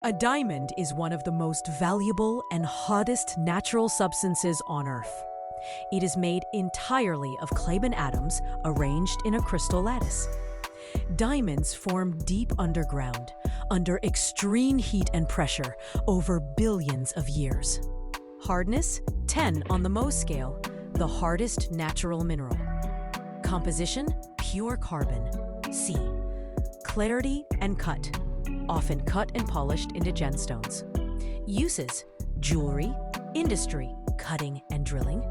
A diamond is one of the most valuable and hardest natural substances on Earth. It is made entirely of carbon atoms arranged in a crystal lattice. Diamonds form deep underground, under extreme heat and pressure over billions of years. Hardness, 10 on the Mohs scale, the hardest natural mineral. Composition, pure carbon, C. Clarity and cut, often cut and polished into gemstones. Uses, jewelry, industry, cutting and drilling.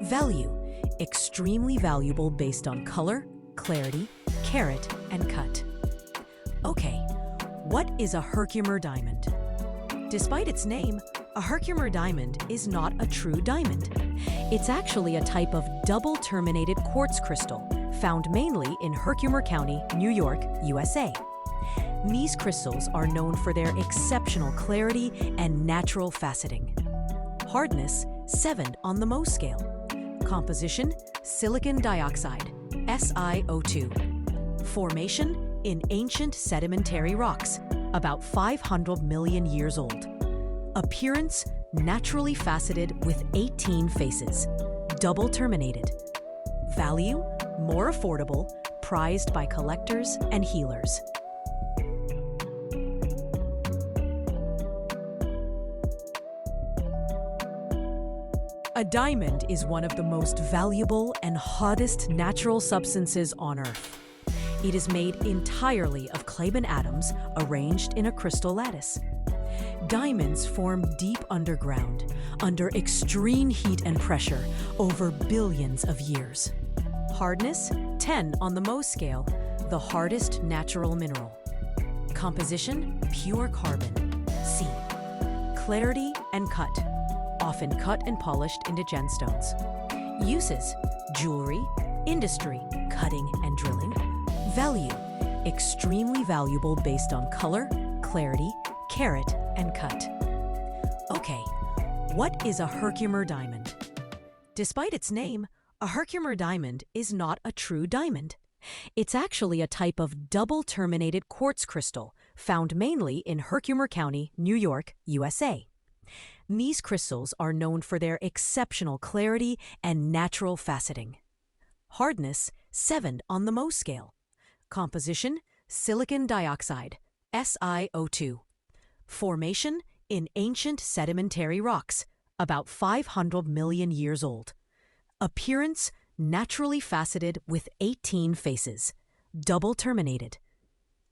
Value, extremely valuable based on color, clarity, carat, and cut. Okay, what is a Herkimer diamond? Despite its name, a Herkimer diamond is not a true diamond. It's actually a type of double-terminated quartz crystal found mainly in Herkimer County, New York, USA. These crystals are known for their exceptional clarity and natural faceting. Hardness, 7 on the Mohs scale. Composition, silicon dioxide, SiO2. Formation, in ancient sedimentary rocks, about 500 million years old. Appearance, naturally faceted with 18 faces, double terminated. Value, more affordable, prized by collectors and healers. A diamond is one of the most valuable and hardest natural substances on Earth. It is made entirely of carbon atoms arranged in a crystal lattice. Diamonds form deep underground, under extreme heat and pressure over billions of years. Hardness, 10 on the Mohs scale, the hardest natural mineral. Composition, pure carbon, C. Clarity and cut, often cut and polished into gemstones. Uses, jewelry, industry, cutting and drilling. Value, extremely valuable based on color, clarity, carat, and cut. Okay, what is a Herkimer diamond? Despite its name, a Herkimer diamond is not a true diamond. It's actually a type of double-terminated quartz crystal found mainly in Herkimer County, New York, USA. These crystals are known for their exceptional clarity and natural faceting. Hardness, 7 on the Mohs scale. Composition, silicon dioxide, SiO2. Formation, in ancient sedimentary rocks, about 500 million years old. Appearance, naturally faceted with 18 faces, double terminated.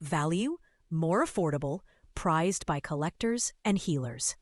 Value, more affordable, prized by collectors and healers.